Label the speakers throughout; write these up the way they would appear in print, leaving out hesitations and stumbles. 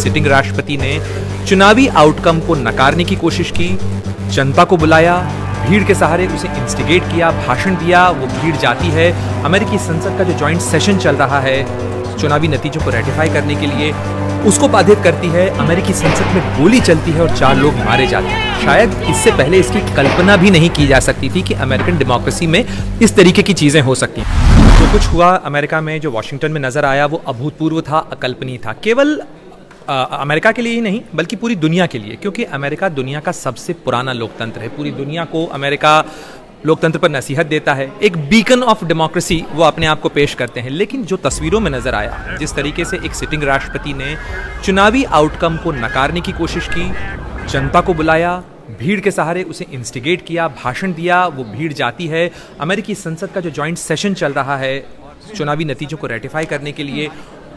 Speaker 1: Sitting राष्ट्रपति ने चुनावी आउटकम को नकारने की कोशिश की, जनता को बुलाया, भीड़ के सहारे उसे इंस्टिगेट किया, भाषण दिया, वो भीड़ जाती है। अमेरिकी संसद का जो जॉइंट सेशन चल रहा है चुनावी नतीजों को रेटिफाई करने के लिए, उसको बाधित करती है। अमेरिकी संसद में गोली चलती है और 4 लोग मारे जाते हैं। शायद इससे पहले इसकी कल्पना भी नहीं की जा सकती थी कि अमेरिकन डेमोक्रेसी में इस तरीके की चीज़ें हो सकती हैं। जो कुछ हुआ अमेरिका में, जो वॉशिंगटन में नज़र आया, वो अभूतपूर्व था, अकल्पनीय था। केवल अमेरिका के लिए ही नहीं बल्कि पूरी दुनिया के लिए, क्योंकि अमेरिका दुनिया का सबसे पुराना लोकतंत्र है। पूरी दुनिया को अमेरिका लोकतंत्र पर नसीहत देता है, एक बीकन ऑफ डेमोक्रेसी वो अपने आप को पेश करते हैं। लेकिन जो तस्वीरों में नजर आया, जिस तरीके से एक सिटिंग राष्ट्रपति ने चुनावी आउटकम को नकारने की कोशिश की, जनता को बुलाया, भीड़ के सहारे उसे इंस्टिगेट किया, भाषण दिया, वो भीड़ जाती है। अमेरिकी संसद का जो जॉइंट सेशन चल रहा है चुनावी नतीजों को रेटिफाई करने के लिए,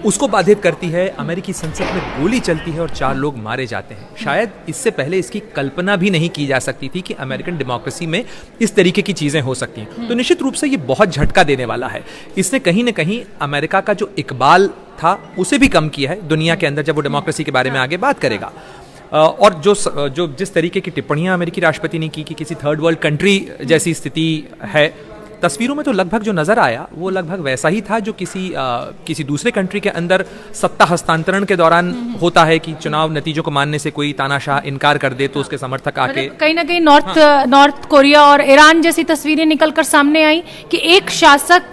Speaker 1: उसको बाधित करती है। अमेरिकी संसद में गोली चलती है और 4 लोग मारे जाते हैं। शायद इससे पहले इसकी कल्पना भी नहीं की जा सकती थी कि अमेरिकन डेमोक्रेसी में इस तरीके की चीज़ें हो सकती हैं। तो निश्चित रूप से ये बहुत झटका देने वाला है। इसने कहीं ना कहीं अमेरिका का जो इकबाल था उसे भी कम किया है दुनिया के अंदर, जब वो डेमोक्रेसी के बारे में आगे बात करेगा। और जो जिस तरीके की टिप्पणियां अमेरिकी राष्ट्रपति ने की कि किसी थर्ड वर्ल्ड कंट्री जैसी स्थिति है, तस्वीरों में तो लगभग जो नजर आया वो लगभग वैसा ही था जो किसी दूसरे कंट्री के अंदर सत्ता हस्तांतरण के दौरान होता है कि चुनाव नतीजों को मानने से कोई तानाशाह इनकार कर दे तो उसके समर्थक आके
Speaker 2: कहीं ना कहीं नॉर्थ कोरिया और ईरान जैसी तस्वीरें निकलकर सामने आई कि एक शासक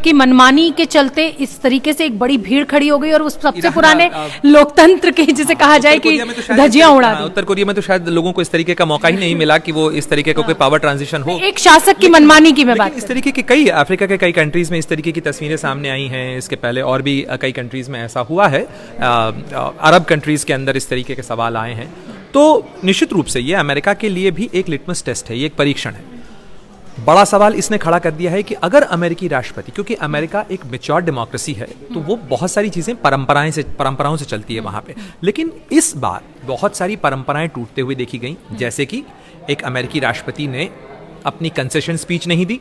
Speaker 2: की मनमानी के चलते इस तरीके से एक बड़ी भीड़ खड़ी हो गई और उस सबसे पुराने लोकतंत्र के जिसे कहा जाए कि धज्जियां उड़ा दी।
Speaker 1: उत्तर कोरिया में तो शायद लोगों को इस तरीके का मौका ही नहीं मिला कि वो इस तरीके का कोई पावर ट्रांजिशन हो,
Speaker 2: एक शासक की मनमानी की मैं बात।
Speaker 1: इस तरीके के कई अफ्रीका के कई कंट्रीज में इस तरीके की तस्वीरें सामने आई हैं। इसके पहले और भी कई कंट्रीज में ऐसा हुआ है। अरब कंट्रीज के अंदर इस तरीके के सवाल आए हैं। तो निश्चित रूप से ये अमेरिका के लिए भी एक लिटमस टेस्ट है, ये एक परीक्षण है। बड़ा सवाल इसने खड़ा कर दिया है कि अगर अमेरिकी राष्ट्रपति, क्योंकि अमेरिका एक मैच्योर डेमोक्रेसी है तो वो बहुत सारी चीजें परंपराओं से चलती है वहां पे, लेकिन इस बार बहुत सारी परंपराएं टूटते हुए देखी गई। जैसे कि एक अमेरिकी राष्ट्रपति ने अपनी कंसेशन स्पीच नहीं दी,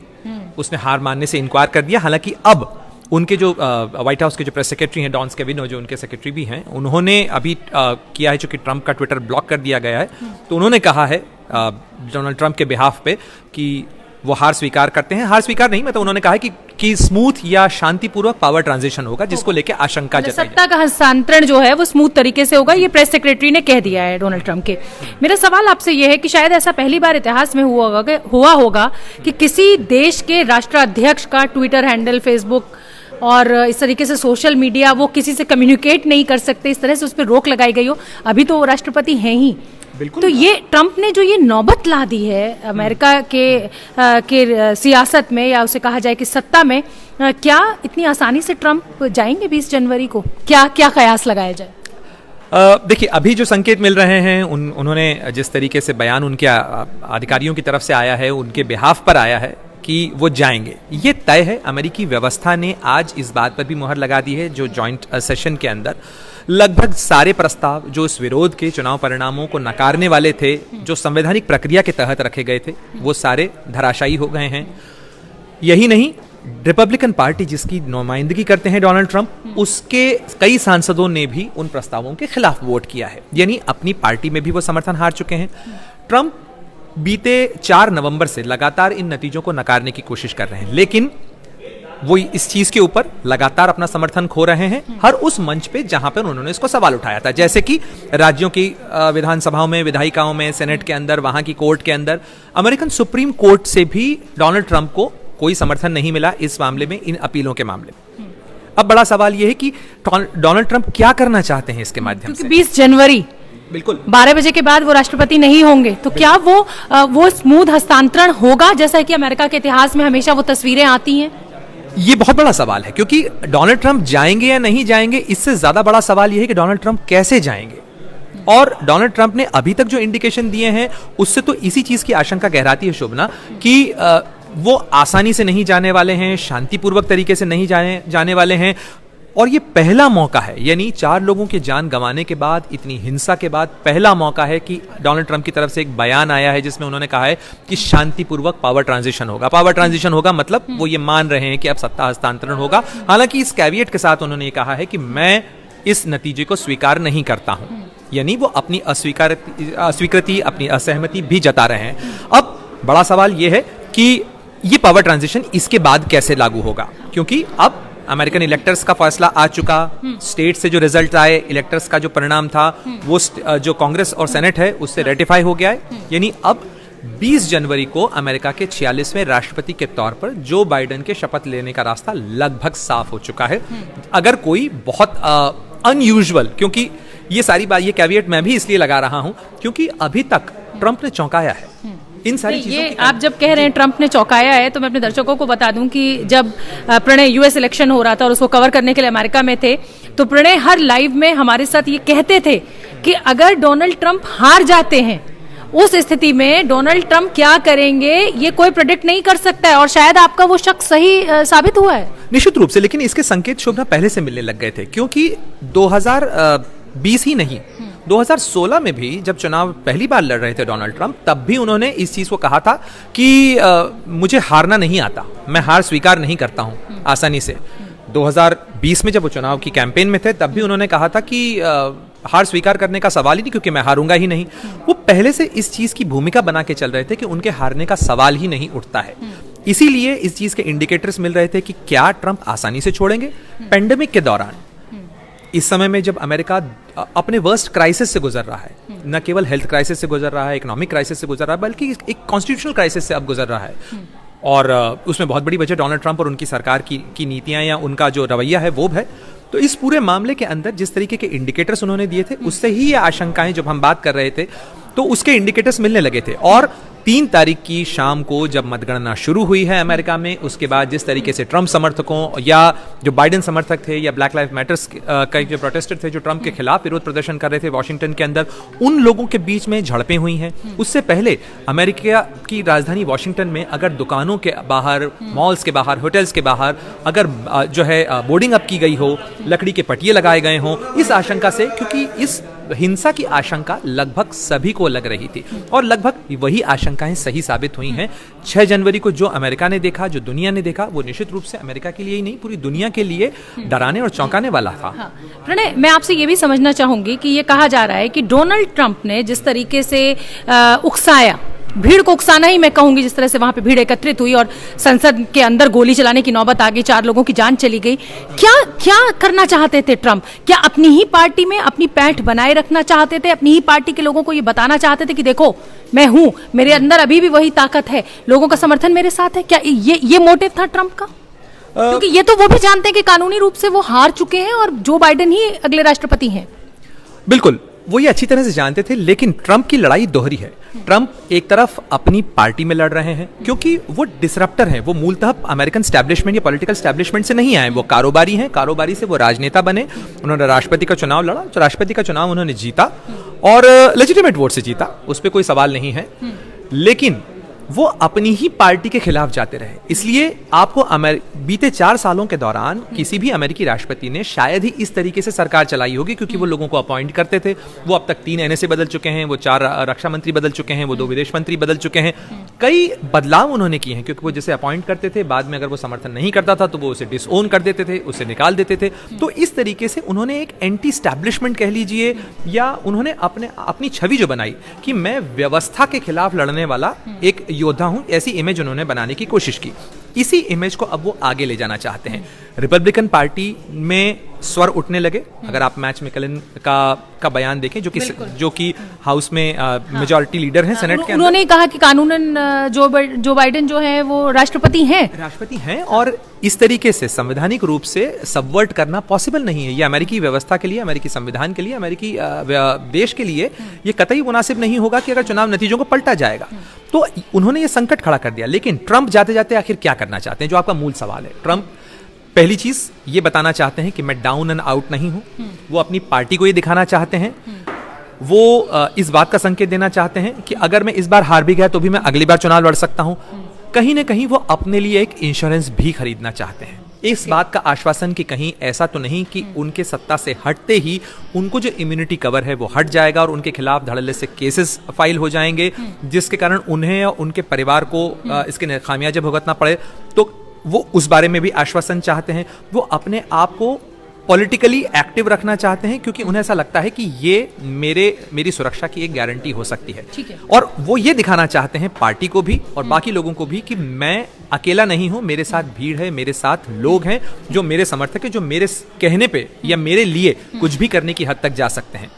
Speaker 1: उसने हार मानने से इनकार कर दिया। हालांकि अब उनके जो व्हाइट हाउस के जो प्रेस सेक्रेटरी हैं डॉन स्केविनो, जो उनके सेक्रेटरी भी हैं, उन्होंने अभी किया है, चूंकि ट्रंप का ट्विटर ब्लॉक कर दिया गया है, तो उन्होंने कहा है डोनाल्ड ट्रंप के बिहाफ पे कि वो हार स्वीकार करते हैं। हार स्वीकार नहीं, मतलब उन्होंने कहा है कि स्मूथ या शांतिपूर्वक पावर ट्रांजिशन होगा, जिसको लेके आशंका जताई जाए।
Speaker 2: सत्ता का हस्तांतरण जो है वो स्मूथ तरीके से होगा, ये प्रेस सेक्रेटरी ने कह दिया है डोनाल्ड ट्रंप के। मेरा सवाल आपसे ये है कि शायद ऐसा पहली बार इतिहास में हुआ होगा कि किसी देश के राष्ट्राध्यक्ष का ट्विटर हैंडल, फेसबुक और इस तरीके से सोशल मीडिया, वो किसी से कम्युनिकेट नहीं कर सकते, इस तरह से उस पर रोक लगाई गई हो। अभी तो वो राष्ट्रपति हैं ही। तो ये ट्रंप ने जो ये नौबत ला दी है अमेरिका के सियासत में, या उसे कहा जाए कि सत्ता में, क्या इतनी आसानी से ट्रंप जाएंगे 20 जनवरी को? क्या कयास लगाया जाए?
Speaker 1: देखिए, अभी जो संकेत मिल रहे हैं, उन्होंने जिस तरीके से बयान उनके अधिकारियों की तरफ से आया है, उनके बिहाफ पर आया है कि वो जाएंगे, ये तय है। अमेरिकी व्यवस्था ने आज इस बात पर भी मुहर लगा दी है, जो जॉइंट सेशन के अंदर लगभग सारे प्रस्ताव जो इस विरोध के चुनाव परिणामों को नकारने वाले थे, जो संवैधानिक प्रक्रिया के तहत रखे गए थे, वो सारे धराशायी हो गए हैं। यही नहीं, रिपब्लिकन पार्टी जिसकी नुमाइंदगी करते हैं डोनाल्ड ट्रंप, उसके कई सांसदों ने भी उन प्रस्तावों के खिलाफ वोट किया है, यानी अपनी पार्टी में भी वो समर्थन हार चुके हैं। ट्रंप बीते 4 नवंबर से लगातार इन नतीजों को नकारने की कोशिश कर रहे हैं, लेकिन वो इस चीज के ऊपर लगातार अपना समर्थन खो रहे हैं हर उस मंच पे जहां पर उन्होंने इसको सवाल उठाया था। जैसे कि राज्यों की विधानसभाओं में, विधायिकाओं में, सेनेट के अंदर, वहां की कोर्ट के अंदर। अमेरिकन सुप्रीम कोर्ट से भी डोनाल्ड ट्रंप को कोई समर्थन नहीं मिला इस मामले में, इन अपीलों के मामले में। अब बड़ा सवाल यह है कि डोनाल्ड ट्रंप क्या करना चाहते हैं इसके माध्यम से।
Speaker 2: 20 जनवरी
Speaker 1: बिल्कुल
Speaker 2: 12 बजे के बाद वो राष्ट्रपति नहीं होंगे, तो क्या वो स्मूथ हस्तांतरण होगा, जैसा कि अमेरिका के इतिहास में हमेशा वो तस्वीरें आती हैं?
Speaker 1: ये बहुत बड़ा सवाल है, क्योंकि डोनाल्ड ट्रंप जाएंगे या नहीं जाएंगे, इससे ज्यादा बड़ा सवाल यह है कि डोनाल्ड ट्रंप कैसे जाएंगे। और डोनाल्ड ट्रंप ने अभी तक जो इंडिकेशन दिए हैं, उससे तो इसी चीज की आशंका गहराती है शोभना, कि वो आसानी से नहीं जाने वाले हैं, शांतिपूर्वक तरीके से नहीं जाने वाले हैं। और ये पहला मौका है, यानी 4 लोगों की जान गंवाने के बाद, इतनी हिंसा के बाद पहला मौका है कि डोनाल्ड ट्रंप की तरफ से एक बयान आया है जिसमें उन्होंने कहा है कि शांतिपूर्वक पावर ट्रांजिशन होगा। पावर ट्रांजिशन होगा मतलब वो ये मान रहे हैं कि अब सत्ता हस्तांतरण होगा। हालांकि इस कैविएट के साथ उन्होंने ये कहा है कि मैं इस नतीजे को स्वीकार नहीं करता हूं। यानी वो अपनी अस्वीकृति, अपनी असहमति भी जता रहे हैं। अब बड़ा सवाल यह है कि ये पावर ट्रांजिशन इसके बाद कैसे लागू होगा, क्योंकि अब अमेरिकन इलेक्टर्स का फैसला आ चुका, स्टेट से जो रिजल्ट आए, इलेक्टर्स का जो परिणाम था वो जो कांग्रेस और सेनेट है उससे रेटिफाई हो गया है। यानी अब 20 जनवरी को अमेरिका के 46वें राष्ट्रपति के तौर पर जो बाइडेन के शपथ लेने का रास्ता लगभग साफ हो चुका है। अगर कोई बहुत अनयूजुअल, क्योंकि ये सारी बात, ये कैविएट मैं भी इसलिए लगा रहा हूं क्योंकि अभी तक ट्रंप ने चौंकाया है इन सारी चीजों
Speaker 2: ये आप जब कह रहे हैं ट्रंप ने चौंकाया है, तो मैं अपने दर्शकों को बता दूं कि जब प्रणय यूएस इलेक्शन हो रहा था और उसको कवर करने के लिए अमेरिका में थे, तो प्रणय हर लाइव में हमारे साथ ये कहते थे कि अगर डोनाल्ड ट्रंप हार जाते हैं, उस स्थिति में डोनाल्ड ट्रंप क्या करेंगे ये कोई प्रेडिक्ट नहीं कर सकता है। और शायद आपका वो शक सही साबित हुआ है।
Speaker 1: निश्चित रूप से, लेकिन इसके संकेत शोभना पहले से मिलने लग गए थे, क्योंकि 2020 ही नहीं, 2016 में भी जब चुनाव पहली बार लड़ रहे थे डोनाल्ड ट्रंप, तब भी उन्होंने इस चीज को कहा था कि मुझे हारना नहीं आता, मैं हार स्वीकार नहीं करता हूं आसानी से। 2020 में जब वो चुनाव की कैंपेन में थे, तब भी उन्होंने कहा था कि हार स्वीकार करने का सवाल ही नहीं, क्योंकि मैं हारूंगा ही नहीं। वो पहले से इस चीज की भूमिका बना के चल रहे थे कि उनके हारने का सवाल ही नहीं उठता है। इसीलिए इस चीज के इंडिकेटर्स मिल रहे थे कि क्या ट्रंप आसानी से छोड़ेंगे। पेंडेमिक के दौरान, इस समय में जब अमेरिका अपने वर्स्ट क्राइसिस से गुजर रहा है, न केवल हेल्थ क्राइसिस से गुजर रहा है, इकोनॉमिक क्राइसिस से गुजर रहा है, बल्कि एक कॉन्स्टिट्यूशनल क्राइसिस से अब गुजर रहा है, और उसमें बहुत बड़ी वजह डोनाल्ड ट्रंप और उनकी सरकार की नीतियां या उनका जो रवैया है वो है। तो इस पूरे मामले के अंदर जिस तरीके के इंडिकेटर्स उन्होंने दिए थे, उससे ही ये आशंकाएं, जब हम बात कर रहे थे तो उसके इंडिकेटर्स मिलने लगे थे। और 3 तारीख की शाम को जब मतगणना शुरू हुई है अमेरिका में, उसके बाद जिस तरीके से ट्रंप समर्थकों या जो बाइडेन समर्थक थे या ब्लैक लाइफ मैटर्स के जो प्रोटेस्टर थे, जो ट्रंप के खिलाफ विरोध प्रदर्शन कर रहे थे वॉशिंगटन के अंदर, उन लोगों के बीच में झड़पें हुई हैं। उससे पहले अमेरिका की राजधानी वॉशिंगटन में अगर दुकानों के बाहर, मॉल्स के बाहर, होटल्स के बाहर अगर जो है बोर्डिंग अप की गई हो, लकड़ी के पटिए लगाए गए हों, इस आशंका से, क्योंकि इस हिंसा की आशंका लगभग सभी को लग रही थी और लगभग वही आशंकाएं सही साबित हुई हैं। 6 जनवरी को जो अमेरिका ने देखा, जो दुनिया ने देखा, वो निश्चित रूप से अमेरिका के लिए ही नहीं, पूरी दुनिया के लिए डराने और चौंकाने वाला था।
Speaker 2: हाँ। प्रणय, मैं आपसे ये भी समझना चाहूंगी कि ये कहा जा रहा है कि डोनाल्ड ट्रंप ने जिस तरीके से उकसाया, भीड़ को उकसाना ही मैं कहूंगी, जिस तरह से वहां पे भीड़ एकत्रित हुई और संसद के अंदर गोली चलाने की नौबत आ गई, 4 लोगों की जान चली गई। क्या करना चाहते थे ट्रंप? क्या अपनी ही पार्टी में अपनी पैठ बनाए रखना चाहते थे? अपनी ही पार्टी के लोगों को ये बताना चाहते थे कि देखो मैं हूं, मेरे अंदर अभी भी वही ताकत है, लोगों का समर्थन मेरे साथ है? क्या ये मोटिव था ट्रंप का? क्योंकि ये तो वो भी जानते हैं कि कानूनी रूप से वो हार चुके हैं और जो बाइडेन ही अगले राष्ट्रपति हैं।
Speaker 1: बिल्कुल, वो ये अच्छी तरह से जानते थे, लेकिन ट्रंप की लड़ाई दोहरी है। ट्रंप एक तरफ अपनी पार्टी में लड़ रहे हैं, क्योंकि वो डिसरप्टर हैं, वो मूलतः अमेरिकन स्टैब्लिशमेंट या पॉलिटिकल स्टैब्लिशमेंट से नहीं आए, वो कारोबारी हैं, कारोबारी से वो राजनेता बने। उन्होंने राष्ट्रपति का चुनाव लड़ा, तो राष्ट्रपति का चुनाव उन्होंने जीता और लेजिटिमेट वोट से जीता, उस पर कोई सवाल नहीं है। लेकिन वो अपनी ही पार्टी के खिलाफ जाते रहे। इसलिए आपको बीते 4 सालों के दौरान किसी भी अमेरिकी राष्ट्रपति ने शायद ही इस तरीके से सरकार चलाई होगी, क्योंकि वो लोगों को अपॉइंट करते थे। वो अब तक 3 एनएसए बदल चुके हैं, वो 4 रक्षा मंत्री बदल चुके हैं, वो 2 विदेश मंत्री बदल चुके हैं। कई बदलाव उन्होंने किए हैं, क्योंकि वो जैसे अपॉइंट करते थे, बाद में अगर वो समर्थन नहीं करता था तो वो उसे डिसओन कर देते थे, उसे निकाल देते थे। तो इस तरीके से उन्होंने एक एंटी स्टैब्लिशमेंट कह लीजिए, या उन्होंने अपनी छवि जो बनाई कि मैं व्यवस्था के खिलाफ लड़ने वाला एक योद्धा हूं, ऐसी इमेज उन्होंने बनाने की कोशिश की। इसी इमेज को अब वो आगे ले जाना चाहते हैं। रिपब्लिकन पार्टी में स्वर उठने लगे। अगर आप मैच मैकलेन का बयान देखें, जो कि हाउस में मेजॉरिटी लीडर हैं सेनेट के अंदर,
Speaker 2: उन्होंने कहा कि कानूनन जो बाइडेन जो है वो राष्ट्रपति हैं और
Speaker 1: इस तरीके से संवैधानिक रूप से सबवर्ट करना पॉसिबल नहीं है। ये अमेरिकी व्यवस्था के लिए, अमेरिकी संविधान के लिए, अमेरिकी देश के लिए ये कतई मुनासिब नहीं होगा कि अगर चुनाव नतीजों को पलटा जाएगा। तो उन्होंने ये संकट खड़ा कर दिया। लेकिन ट्रंप जाते जाते आखिर क्या करना चाहते हैं, जो आपका मूल सवाल है। ट्रंप पहली चीज ये बताना चाहते हैं कि मैं डाउन एंड आउट नहीं हूं। वो अपनी पार्टी को ये दिखाना चाहते हैं। वो इस बात का संकेत देना चाहते हैं कि अगर मैं इस बार हार भी गया तो भी मैं अगली बार चुनाव लड़ सकता हूं। कहीं ना कहीं वो अपने लिए एक इंश्योरेंस भी खरीदना चाहते हैं, इस बात का आश्वासन कि कहीं ऐसा तो नहीं कि उनके सत्ता से हटते ही उनको जो इम्यूनिटी कवर है वो हट जाएगा और उनके खिलाफ धड़ल्ले से केसेस फाइल हो जाएंगे, जिसके कारण उन्हें और उनके परिवार को इसके खामियाजे भुगतना पड़े। तो वो उस बारे में भी आश्वासन चाहते हैं। वो अपने आप को पॉलिटिकली एक्टिव रखना चाहते हैं, क्योंकि उन्हें ऐसा लगता है कि ये मेरी सुरक्षा की एक गारंटी हो सकती है।
Speaker 2: ठीक है।
Speaker 1: और वो ये दिखाना चाहते हैं पार्टी को भी और बाकी लोगों को भी कि मैं अकेला नहीं हूं, मेरे साथ भीड़ है, मेरे साथ लोग हैं जो मेरे समर्थक हैं, जो मेरे कहने पे या मेरे लिए कुछ भी करने की हद तक जा सकते हैं।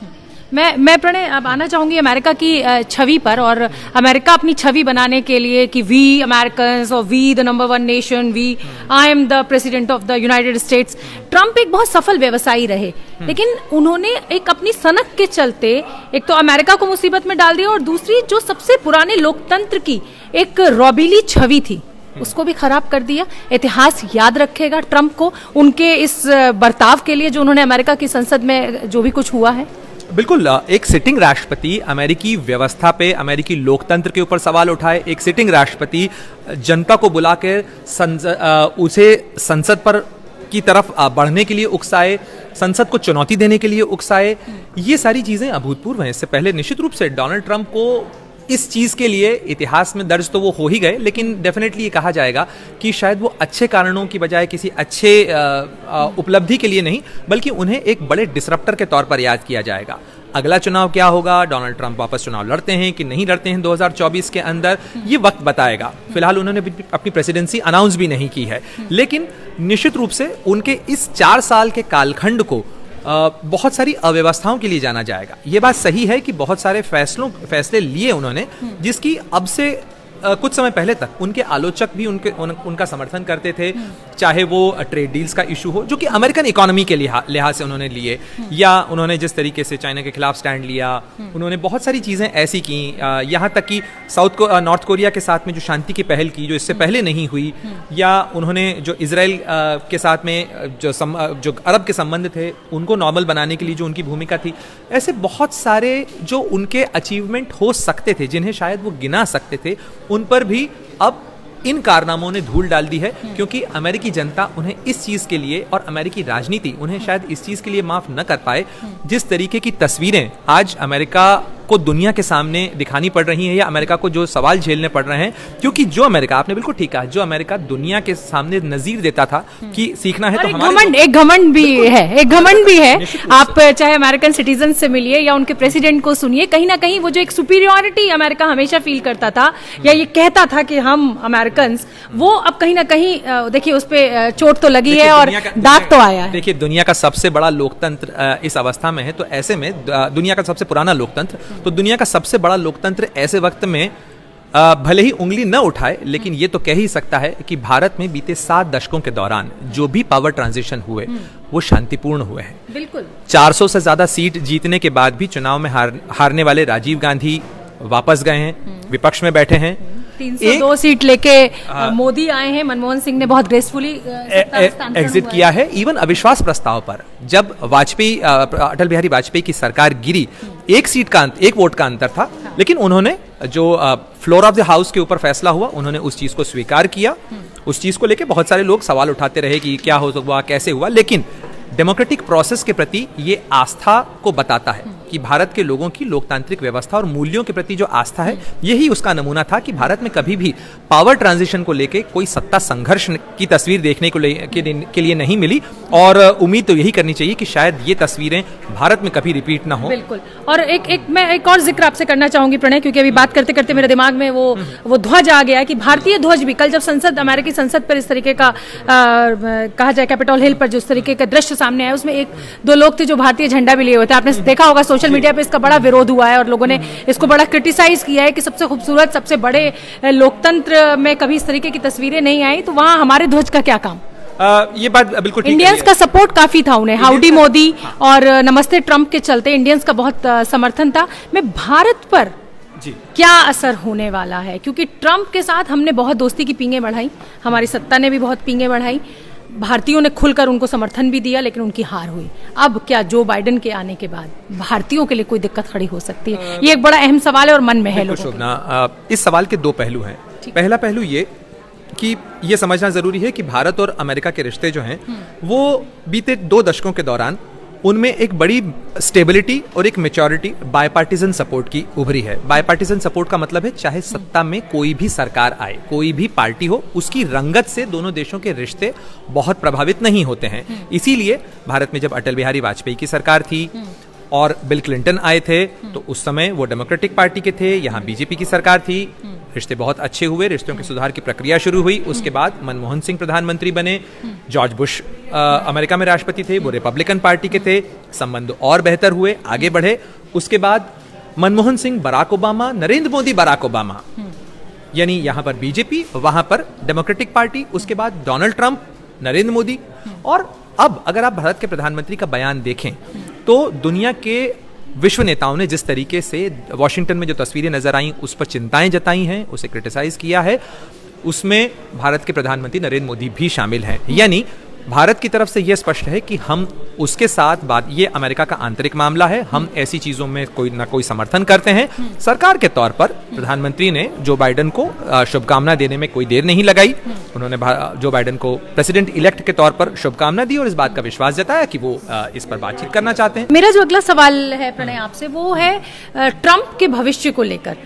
Speaker 2: मैं प्रणय अब आना चाहूंगी अमेरिका की छवि पर, और अमेरिका अपनी छवि बनाने के लिए कि वी अमेरिकन्स और we the number 1 nation, we I am the president of the United States. Trump एक बहुत सफल व्यवसायी रहे, लेकिन उन्होंने एक अपनी सनक के चलते एक तो अमेरिका को मुसीबत में डाल दिया, और दूसरी जो सबसे पुराने लोकतंत्र की एक रौबीली छवि थी उसको भी खराब कर दिया। इतिहास याद रखेगा ट्रंप को उनके इस बर्ताव के लिए जो उन्होंने अमेरिका की संसद में जो भी कुछ हुआ है।
Speaker 1: बिल्कुल, एक सिटिंग राष्ट्रपति अमेरिकी व्यवस्था पे, अमेरिकी लोकतंत्र के ऊपर सवाल उठाए। एक सिटिंग राष्ट्रपति जनता को बुलाकर उसे संसद पर की तरफ बढ़ने के लिए उकसाए, संसद को चुनौती देने के लिए उकसाए। ये सारी चीजें अभूतपूर्व हैं। इससे पहले निश्चित रूप से डोनाल्ड ट्रंप को इस चीज के लिए इतिहास में दर्ज तो वो हो ही गए, लेकिन डेफिनेटली ये कहा जाएगा कि शायद वो अच्छे कारणों की बजाय किसी अच्छे उपलब्धि के लिए नहीं, बल्कि उन्हें एक बड़े डिसरप्टर के तौर पर याद किया जाएगा। अगला चुनाव क्या होगा, डोनाल्ड ट्रंप वापस चुनाव लड़ते हैं कि नहीं लड़ते हैं 2024 के अंदर, ये वक्त बताएगा। फिलहाल उन्होंने अपनी प्रेसिडेंसी अनाउंस भी नहीं की है, लेकिन निश्चित रूप से उनके इस 4 साल के कालखंड को बहुत सारी अव्यवस्थाओं के लिए जाना जाएगा। ये बात सही है कि बहुत सारे फैसले लिए उन्होंने, जिसकी अब से कुछ समय पहले तक उनके आलोचक भी उनका समर्थन करते थे, चाहे वो ट्रेड डील्स का इशू हो जो कि अमेरिकन इकोनॉमी के लिहाज से उन्होंने लिए, या उन्होंने जिस तरीके से चाइना के खिलाफ स्टैंड लिया, उन्होंने बहुत सारी चीज़ें ऐसी की, यहाँ तक कि नॉर्थ कोरिया के साथ में जो शांति की पहल की जो इससे पहले नहीं हुई, या उन्होंने जो इजराइल के साथ में जो अरब के संबंध थे उनको नॉर्मल बनाने के लिए जो उनकी भूमिका थी, ऐसे बहुत सारे जो उनके अचीवमेंट हो सकते थे जिन्हें शायद वो गिना सकते थे, उन पर भी अब इन कारनामों ने धूल डाल दी है, क्योंकि अमेरिकी जनता उन्हें इस चीज के लिए और अमेरिकी राजनीति उन्हें शायद इस चीज के लिए माफ न कर पाए जिस तरीके की तस्वीरें आज अमेरिका को दुनिया के सामने दिखानी पड़ रही हैं, या अमेरिका को जो सवाल झेलने पड़ रहे हैं। क्योंकि जो अमेरिका, आपने बिल्कुल ठीक कहा, जो अमेरिका दुनिया के सामने नजीर देता था कि सीखना है तो हमारे
Speaker 2: एक घमंड भी है। आप चाहे अमेरिकन सिटीजन से मिलिए या उनके प्रेसिडेंट को सुनिए, कहीं ना कहीं वो जो एक सुपीरियरिटी अमेरिका हमेशा फील करता था या ये कहता था कि हम अमेरिकन, वो अब कहीं ना कहीं देखिए उस पर चोट तो लगी है और दाग तो आया है।
Speaker 1: देखिए, दुनिया का सबसे बड़ा लोकतंत्र इस अवस्था में है, तो ऐसे में दुनिया का सबसे पुराना लोकतंत्र, तो दुनिया का सबसे बड़ा लोकतंत्र ऐसे वक्त में भले ही उंगली न उठाए, लेकिन ये तो कह ही सकता है कि भारत में बीते 7 दशकों के दौरान जो भी पावर ट्रांजिशन हुए वो शांतिपूर्ण हुए हैं।
Speaker 2: बिल्कुल
Speaker 1: 400 से ज्यादा सीट जीतने के बाद भी चुनाव में हारने वाले राजीव गांधी वापस गए हैं, विपक्ष में बैठे हैं।
Speaker 2: 302 सीट लेके मोदी आए हैं, मनमोहन सिंह ने बहुत ग्रेसफुली
Speaker 1: एग्जिट किया है। इवन अविश्वास प्रस्ताव पर जब अटल बिहारी वाजपेयी की सरकार गिरी, एक वोट का अंतर था, लेकिन उन्होंने जो फ्लोर ऑफ द हाउस के ऊपर फैसला हुआ, उन्होंने उस चीज को स्वीकार किया। उस चीज को लेके बहुत सारे लोग सवाल उठाते रहे कि क्या हुआ, कैसे हुआ, लेकिन डेमोक्रेटिक प्रोसेस के प्रति ये आस्था को बताता है कि भारत के लोगों की लोकतांत्रिक व्यवस्था और मूल्यों के प्रति जो आस्था है, यही उसका नमूना था कि भारत में कभी भी पावर ट्रांजिशन को लेके कोई सत्ता संघर्ष की तस्वीर देखने के लिए नहीं मिली, और उम्मीद तो यही करनी चाहिए कि शायद ये तस्वीरें भारत में कभी रिपीट ना हो।
Speaker 2: बिल्कुल। और मैं एक और जिक्र आपसे करना चाहूंगी प्रणय, क्योंकि अभी बात करते करते मेरे दिमाग में वो ध्वज आ गया कि भारतीय ध्वज भी कल जब अमेरिकी संसद पर इस तरीके का कहा जाए कैपिटल हिल पर जिस तरीके का दृश्य सामने आया, उसमें 1-2 लोग थे जो भारतीय झंडा भी लिए हुए थे। आपने देखा होगा सोशल मीडिया पे इसका बड़ा विरोध हुआ है और लोगों ने इसको बड़ा क्रिटिसाइज किया है कि सबसे खूबसूरत, सबसे बड़े लोकतंत्र में कभी इस तरीके की तस्वीरें नहीं आई, तो वहां हमारे ध्वज का क्या काम?
Speaker 1: ये बात बिल्कुल ठीक है।
Speaker 2: इंडियंस का सपोर्ट काफी था उन्हें, हाउडी मोदी और नमस्ते ट्रंप के चलते इंडियंस का बहुत समर्थन था। मैं भारत पर
Speaker 1: जी
Speaker 2: क्या असर होने वाला है, क्योंकि ट्रंप के साथ हमने बहुत दोस्ती की पींगे बढ़ाई, हमारी सत्ता ने भी बहुत पींगे बढ़ाई, भारतीयों ने खुलकर उनको समर्थन भी दिया, लेकिन उनकी हार हुई। अब क्या जो बाइडेन के आने के बाद भारतीयों के लिए कोई दिक्कत खड़ी हो सकती है? ये एक बड़ा अहम सवाल है और मन में है लोगों
Speaker 1: के। इस सवाल के 2 पहलू हैं। पहला पहलू ये कि ये समझना जरूरी है कि भारत और अमेरिका के रिश्ते जो हैं वो बीते 2 दशकों के दौरान उनमें एक बड़ी स्टेबिलिटी और एक मेच्योरिटी बायपार्टिजन सपोर्ट की उभरी है। बायपार्टिजन सपोर्ट का मतलब है चाहे सत्ता में कोई भी सरकार आए, कोई भी पार्टी हो, उसकी रंगत से दोनों देशों के रिश्ते बहुत प्रभावित नहीं होते हैं। इसीलिए भारत में जब अटल बिहारी वाजपेयी की सरकार थी और बिल क्लिंटन आए थे तो उस समय वो डेमोक्रेटिक पार्टी के थे, यहाँ बीजेपी की सरकार थी, रिश्ते बहुत अच्छे हुए, रिश्तों के सुधार की प्रक्रिया शुरू हुई। उसके बाद मनमोहन सिंह प्रधानमंत्री बने, जॉर्ज बुश अमेरिका में राष्ट्रपति थे, वो रिपब्लिकन पार्टी के थे, संबंध और बेहतर हुए, आगे बढ़े। उसके बाद Manmohan Singh Barack Obama, Narendra Modi Barack Obama, यानी यहाँ पर बीजेपी, वहां पर डेमोक्रेटिक पार्टी, उसके बाद डोनाल्ड ट्रंप, नरेंद्र मोदी। और अब अगर आप भारत के प्रधानमंत्री का बयान देखें तो दुनिया के विश्व नेताओं ने जिस तरीके से वॉशिंगटन में जो तस्वीरें नजर आई उस पर चिंताएं जताई हैं, उसे क्रिटिसाइज किया है, उसमें भारत के प्रधानमंत्री नरेंद्र मोदी भी शामिल हैं। यानी भारत की तरफ से यह स्पष्ट है कि हम उसके साथ बात, ये अमेरिका का आंतरिक मामला है, हम ऐसी चीजों में कोई ना कोई समर्थन करते हैं। सरकार के तौर पर प्रधानमंत्री ने जो बाइडेन को शुभकामना देने में कोई देर नहीं लगाई, उन्होंने जो बाइडेन को प्रेसिडेंट इलेक्ट के तौर पर शुभकामना दी और इस बात का विश्वास जताया कि वो इस पर बातचीत करना चाहते हैं।
Speaker 2: मेरा जो अगला सवाल है प्रणय आपसे, वो है ट्रंप के भविष्य को लेकर।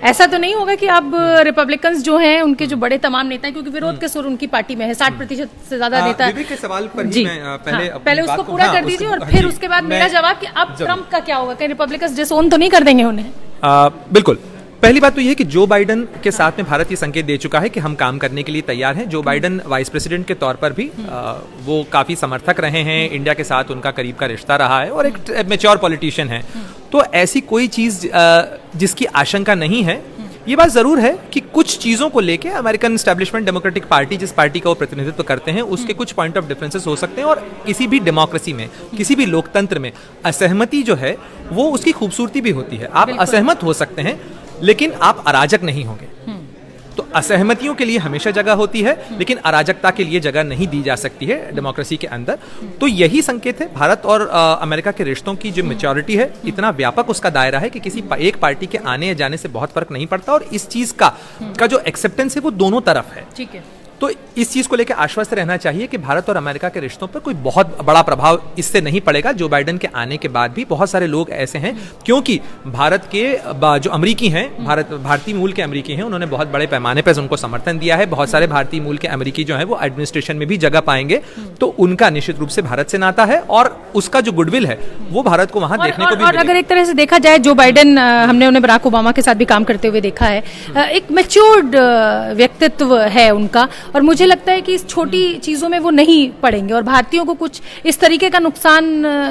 Speaker 2: ऐसा तो नहीं होगा कि अब रिपब्लिकन्स जो हैं, उनके जो बड़े तमाम नेता हैं, क्योंकि विरोध के सुर उनकी पार्टी में है, 60% से ज्यादा नेता।
Speaker 1: विवेक के सवाल पर
Speaker 2: जी,
Speaker 1: ही मैं
Speaker 2: पहले उसको पूरा कर दीजिए और फिर उसके बाद मेरा जवाब कि अब ट्रंप का क्या होगा, कहीं रिपब्लिकन्स डिसोन तो नहीं कर देंगे उन्हें?
Speaker 1: बिल्कुल। पहली बात तो यह है कि जो बाइडेन के साथ में भारत ये संकेत दे चुका है कि हम काम करने के लिए तैयार हैं। जो बाइडेन वाइस प्रेसिडेंट के तौर पर भी वो काफी समर्थक रहे हैं, इंडिया के साथ उनका करीब का रिश्ता रहा है और एक मैच्योर पॉलिटिशियन है। तो ऐसी कोई चीज जिसकी आशंका नहीं है। ये बात जरूर है कि कुछ चीजों को लेके अमेरिकन एस्टैब्लिशमेंट डेमोक्रेटिक पार्टी, जिस पार्टी का वो प्रतिनिधित्व करते हैं, उसके कुछ पॉइंट ऑफ डिफरेंसेस हो सकते हैं और किसी भी डेमोक्रेसी में, किसी भी लोकतंत्र में असहमति जो है वो उसकी खूबसूरती भी होती है। आप असहमत हो सकते हैं लेकिन आप अराजक नहीं होंगे। तो असहमतियों के लिए हमेशा जगह होती है लेकिन अराजकता के लिए जगह नहीं दी जा सकती है डेमोक्रेसी के अंदर। तो यही संकेत है भारत और अमेरिका के रिश्तों की जो मैच्योरिटी है, इतना व्यापक उसका दायरा है कि किसी एक पार्टी के आने या जाने से बहुत फर्क नहीं पड़ता और इस चीज का जो एक्सेप्टेंस है वो दोनों तरफ है।
Speaker 2: ठीक है।
Speaker 1: तो इस चीज को लेकर आश्वस्त रहना चाहिए कि भारत और अमेरिका के रिश्तों पर कोई बहुत बड़ा प्रभाव इससे नहीं पड़ेगा। जो बाइडेन के आने के बाद भी बहुत सारे लोग ऐसे हैं, क्योंकि भारत के जो अमरीकी हैं, भारतीय मूल के अमरीकी हैं, उन्होंने बहुत बड़े पैमाने पर उनको समर्थन दिया है। बहुत सारे भारतीय मूल के अमरीकी जो है वो एडमिनिस्ट्रेशन में भी जगह पाएंगे, तो उनका निश्चित रूप से भारत से नाता है और उसका जो गुडविल है वो भारत को वहां देखने को भी
Speaker 2: और अगर एक तरह से देखा जाए, जो बाइडेन, हमने उन्हें बराक ओबामा के साथ भी काम करते हुए देखा है, एक मैच्योर्ड व्यक्तित्व है उनका और मुझे लगता है कि इस छोटी चीजों में वो नहीं पड़ेंगे और भारतीयों को कुछ इस तरीके का नुकसान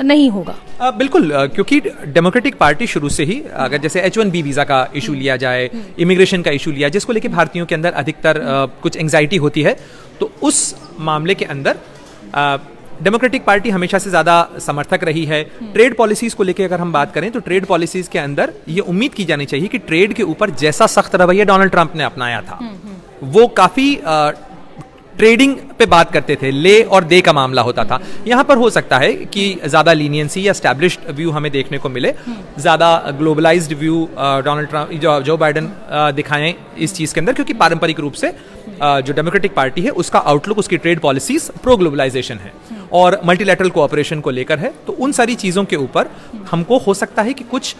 Speaker 2: नहीं होगा।
Speaker 1: बिल्कुल, क्योंकि डेमोक्रेटिक पार्टी शुरू से ही, अगर जैसे H1B वीजा का इशू लिया जाए, इमिग्रेशन का इशू लिया, जिसको लेके भारतीयों के अंदर अधिकतर कुछ एंग्जाइटी होती है, तो उस मामले के अंदर डेमोक्रेटिक पार्टी हमेशा से ज्यादा समर्थक रही है। ट्रेड पॉलिसीज को लेकर अगर हम बात करें तो ट्रेड पॉलिसीज के अंदर ये उम्मीद की जानी चाहिए कि ट्रेड के ऊपर जैसा सख्त रवैया डोनाल्ड ट्रंप ने अपनाया था, वो काफी ट्रेडिंग पे बात करते थे, ले और दे का मामला होता था। यहां पर हो सकता है कि ज्यादा लीनियंसी या एस्टैब्लिश्ड व्यू हमें देखने को मिले, ज्यादा globalised view Donald Trump, Joe Biden दिखाएं इस चीज के अंदर, क्योंकि पारंपरिक रूप से जो डेमोक्रेटिक पार्टी है उसका आउटलुक, उसकी ट्रेड पॉलिसीज प्रो ग्लोबलाइजेशन है और मल्टीलैटरल कोऑपरेशन को लेकर है। तो उन सारी चीजों के ऊपर हमको हो सकता है कि कुछ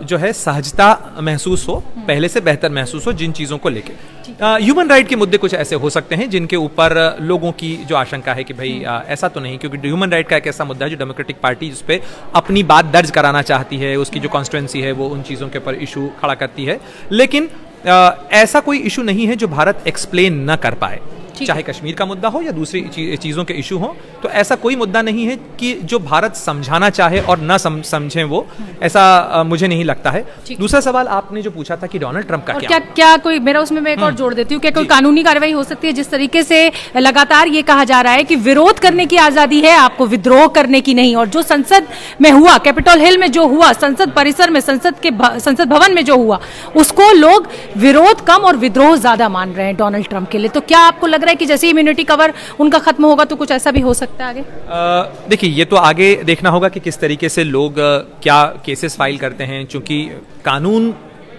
Speaker 1: जो है सहजता महसूस हो, पहले से बेहतर महसूस हो जिन चीजों को लेके। ह्यूमन राइट के मुद्दे कुछ ऐसे हो सकते हैं जिनके ऊपर लोगों की जो आशंका है कि भाई ऐसा तो नहीं, क्योंकि ह्यूमन राइट का एक ऐसा मुद्दा है जो डेमोक्रेटिक पार्टी जिस पे अपनी बात दर्ज कराना चाहती है, उसकी जो कॉन्स्टिट्यूएंसी है वो उन चीजों के ऊपर इशू खड़ा करती है। लेकिन ऐसा कोई इशू नहीं है जो भारत एक्सप्लेन न कर पाए, चाहे कश्मीर का मुद्दा हो या दूसरी चीजों के इशू हो। तो ऐसा कोई मुद्दा नहीं है कि जो भारत समझाना चाहे और न समझे वो, ऐसा मुझे नहीं लगता है। दूसरा सवाल आपने जो पूछा था कि डोनाल्ड ट्रंप का
Speaker 2: क्या कोई, मेरा उसमें मैं एक और जोड़ देती हूँ, क्या कोई कानूनी कार्रवाई हो सकती है? जिस तरीके से लगातार ये कहा जा रहा है कि विरोध करने की आजादी है, आपको विद्रोह करने की नहीं, और जो संसद में हुआ, कैपिटल हिल में जो हुआ, संसद परिसर में, संसद भवन में जो हुआ, उसको लोग विरोध कम और विद्रोह ज्यादा मान रहे हैं डोनाल्ड ट्रंप के लिए। तो क्या आपको लग रहा है कि जैसे इम्यूनिटी कवर उनका खत्म होगा तो कुछ ऐसा भी हो सकता है आगे?
Speaker 1: देखिए, ये तो आगे देखना होगा कि किस तरीके से लोग क्या केसेस फाइल करते हैं, क्योंकि कानून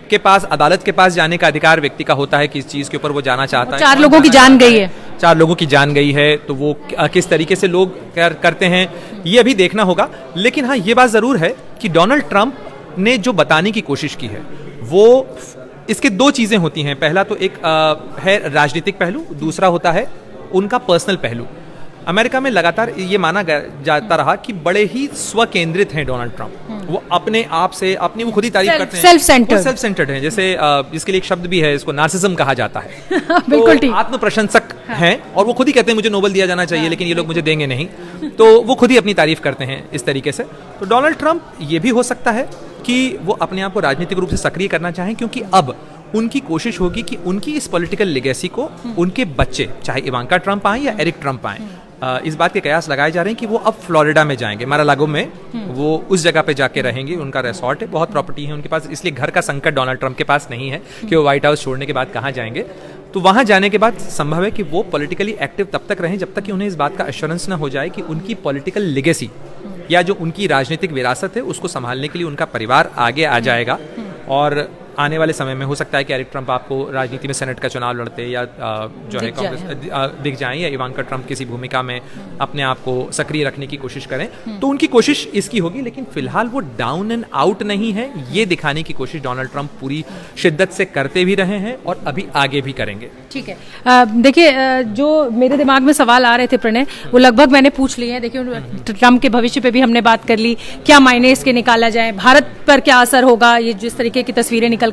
Speaker 1: के पास, अदालत के पास जाने का अधिकार व्यक्ति का होता है कि इस चीज के ऊपर वो जाना चाहता है।
Speaker 2: 4 लोगों की जान गई है।
Speaker 1: 4 लोगों की जान गई है, तो वो किस तरीके से लोग करते हैं ये अभी देखना होगा। लेकिन हाँ, ये बात ज़रूर है कि डोनाल्ड ट्रंप ने जो बताने की कोशिश की है वो, इसके 2 चीज़ें होती हैं। पहला तो एक है राजनीतिक पहलू, दूसरा होता है उनका पर्सनल पहलू। अमेरिका में लगातार ये माना जाता रहा कि बड़े ही स्वकेंद्रित हैं डोनाल्ड ट्रंप। वो अपने आप से अपनी वो खुद ही तारीफ करते हैं, सेल्फ सेंटर्ड हैं। जैसे इसके लिए एक शब्द भी है, इसको नार्सिज्म कहा जाता है।
Speaker 2: बिल्कुल
Speaker 1: तो आत्म प्रशंसक हैं और वो खुद ही कहते हैं मुझे नोबेल दिया जाना चाहिए, लेकिन ये लोग मुझे देंगे नहीं। तो वो खुद ही अपनी तारीफ करते हैं इस तरीके से। तो डोनाल्ड ट्रंप ये भी हो सकता है कि वो अपने आप को राजनीतिक रूप से सक्रिय करना चाहें, क्योंकि अब उनकी कोशिश होगी कि उनकी इस पॉलिटिकल लेगेसी को उनके बच्चे, चाहे इवांका ट्रंप आए या एरिक ट्रंप आए, इस बात के कयास लगाए जा रहे हैं कि वो अब फ्लोरिडा में जाएंगे, मारा-लागो में वो उस जगह पे जाके रहेंगे। उनका रिसॉर्ट है, बहुत प्रॉपर्टी है उनके पास, इसलिए घर का संकट डोनाल्ड ट्रंप के पास नहीं है कि वो व्हाइट हाउस छोड़ने के बाद कहाँ जाएंगे। तो वहाँ जाने के बाद संभव है कि वो पॉलिटिकली एक्टिव तब तक रहें जब तक कि उन्हें इस बात का एश्योरेंस ना हो जाए कि उनकी पॉलिटिकल लेगेसी या जो उनकी राजनीतिक विरासत है उसको संभालने के लिए उनका परिवार आगे आ जाएगा। और आने वाले समय में हो सकता है कि एरिक ट्रंप आपको राजनीति में सेनेट का चुनाव लड़ते या जो है कांग्रेस दिख जाएं, या इवांका ट्रंप किसी भूमिका में अपने आप को सक्रिय रखने की कोशिश करें। तो उनकी कोशिश इसकी होगी, लेकिन फिलहाल वो डाउन एंड आउट नहीं है, ये दिखाने की कोशिश डोनाल्ड ट्रंप पूरी शिद्दत से करते भी रहे हैं और अभी आगे भी करेंगे।
Speaker 2: ठीक है, देखिए जो मेरे दिमाग में सवाल आ रहे थे प्रणय, वो लगभग मैंने पूछ लिए हैं। देखिए ट्रंप के भविष्य पे भी हमने बात कर ली, क्या मायने इसके निकाला जाए, भारत पर क्या असर होगा, ये जिस तरीके की तस्वीरें निकलकर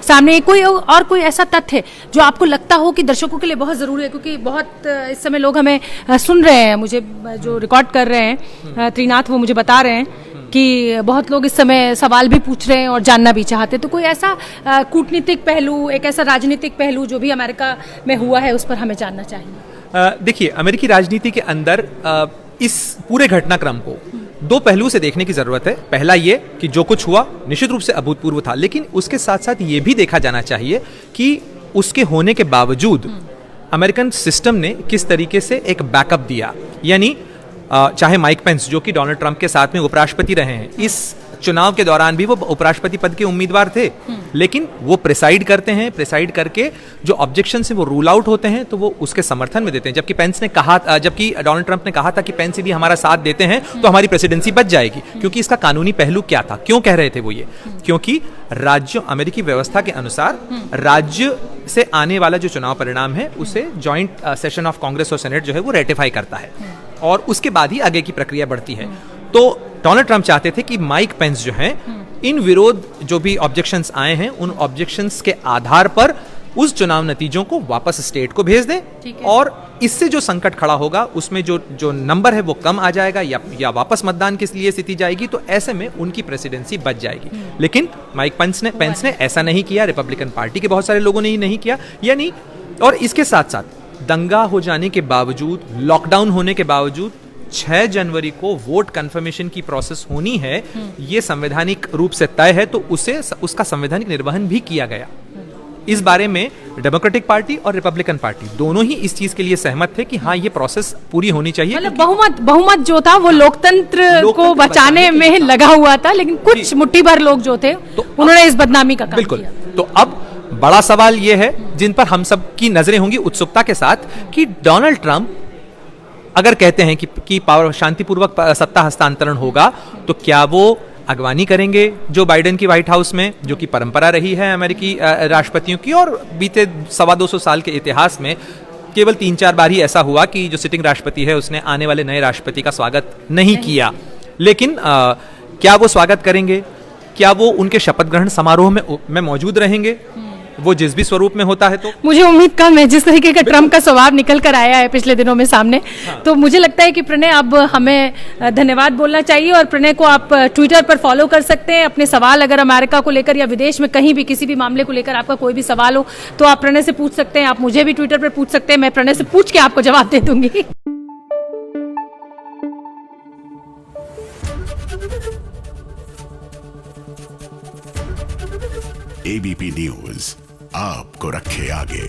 Speaker 2: सामने, कोई ऐसा तथ्य जो आपको लगता हो कि दर्शकों के लिए बहुत जरूरी है, क्योंकि बहुत इस समय लोग हमें सुन रहे हैं, मुझे जो रिकॉर्ड कर रहे हैं त्रिनाथ, वो मुझे बता रहे हैं कि बहुत लोग इस समय सवाल भी पूछ रहे हैं और जानना भी चाहते हैं। तो कोई ऐसा कूटनीतिक पहलू, एक ऐसा राजनीतिक पहलू जो भी अमेरिका में हुआ है, उस पर हमें जानना चाहिए।
Speaker 1: देखिए, अमेरिकी राजनीति के अंदर इस पूरे घटनाक्रम को 2 पहलू से देखने की जरूरत है। पहला ये कि जो कुछ हुआ निश्चित रूप से अभूतपूर्व था, लेकिन उसके साथ साथ ये भी देखा जाना चाहिए कि उसके होने के बावजूद अमेरिकन सिस्टम ने किस तरीके से एक बैकअप दिया। यानी चाहे माइक पेंस, जो कि डोनाल्ड ट्रंप के साथ में उपराष्ट्रपति रहे हैं, इस चुनाव के दौरान भी वो उपराष्ट्रपति पद के उम्मीदवार थे, लेकिन वो प्रिसाइड करते हैं, प्रिसाइड करके जो ऑब्जेक्शन से वो रूल आउट होते हैं तो वो उसके समर्थन में देते हैं। जबकि डोनाल्ड ट्रंप ने कहा था कि पेंस यदि हमारा साथ देते हैं तो हमारी प्रेसिडेंसी बच जाएगी। क्योंकि इसका कानूनी पहलू क्या था, क्यों कह रहे थे वो ये, क्योंकि राज्य अमेरिकी व्यवस्था के अनुसार राज्य से आने वाला जो चुनाव परिणाम है उसे जॉइंट सेशन ऑफ कांग्रेस और सेनेट जो है वो रेटिफाई करता है और उसके बाद ही आगे की प्रक्रिया बढ़ती है। तो डोनाल्ड ट्रंप चाहते थे कि माइक पेंस जो हैं, इन विरोध जो भी ऑब्जेक्शंस आए हैं उन ऑब्जेक्शंस के आधार पर उस चुनाव नतीजों को वापस स्टेट को भेज दें और इससे जो संकट खड़ा होगा उसमें जो नंबर है वो कम आ जाएगा या वापस मतदान के लिए स्थिति जाएगी, तो ऐसे में उनकी प्रेसिडेंसी बच जाएगी। लेकिन माइक पेंस ने ऐसा नहीं किया, रिपब्लिकन पार्टी के बहुत सारे लोगों ने ही नहीं किया। यानी और इसके साथ साथ दंगा हो जाने के बावजूद, लॉकडाउन होने के बावजूद 6 जनवरी को वोट कंफर्मेशन की प्रोसेस होनी है, ये संवैधानिक रूप से तय है, तो उसका संवैधानिक निर्वहन भी किया गया। इस बारे में डेमोक्रेटिक पार्टी और रिपब्लिकन पार्टी दोनों ही इस चीज के लिए सहमत थे कि हाँ, ये प्रोसेस पूरी होनी चाहिए।
Speaker 2: मतलब बहुमत जो था वो लोकतंत्र को बचाने में लगा हुआ था, लेकिन कुछ मुट्ठी भर लोग जो थे तो उन्होंने इस बदनामी का काम किया।
Speaker 1: तो अब बड़ा सवाल ये है, जिन पर हम सब की नजरें होंगी उत्सुकता के साथ, कि डोनाल्ड ट्रंप अगर कहते हैं कि पावर शांतिपूर्वक सत्ता हस्तांतरण होगा, तो क्या वो अगवानी करेंगे जो बाइडेन की व्हाइट हाउस में, जो कि परंपरा रही है अमेरिकी राष्ट्रपतियों की, और बीते 225 साल के इतिहास में केवल 3-4 बार ही ऐसा हुआ कि जो सिटिंग राष्ट्रपति है उसने आने वाले नए राष्ट्रपति का स्वागत नहीं किया। लेकिन क्या वो स्वागत करेंगे, क्या वो उनके शपथ ग्रहण समारोह में मौजूद रहेंगे, वो जिस भी स्वरूप में होता है? तो मुझे
Speaker 2: उम्मीद कम है, जिस तरीके का ट्रंप का स्वभाव निकल कर आया है पिछले दिनों में सामने। तो मुझे लगता है कि प्रणय अब हमें धन्यवाद बोलना चाहिए, और प्रणय को आप ट्विटर पर फॉलो कर सकते हैं। अपने सवाल अगर अमेरिका को लेकर या विदेश में कहीं भी किसी भी मामले को लेकर आपका कोई भी सवाल हो तो आप प्रणय से पूछ सकते हैं। आप मुझे भी ट्विटर पर पूछ सकते हैं, मैं प्रणय से पूछ के आपको जवाब दे दूंगी।
Speaker 3: एबीपी न्यूज आपको रखे आगे।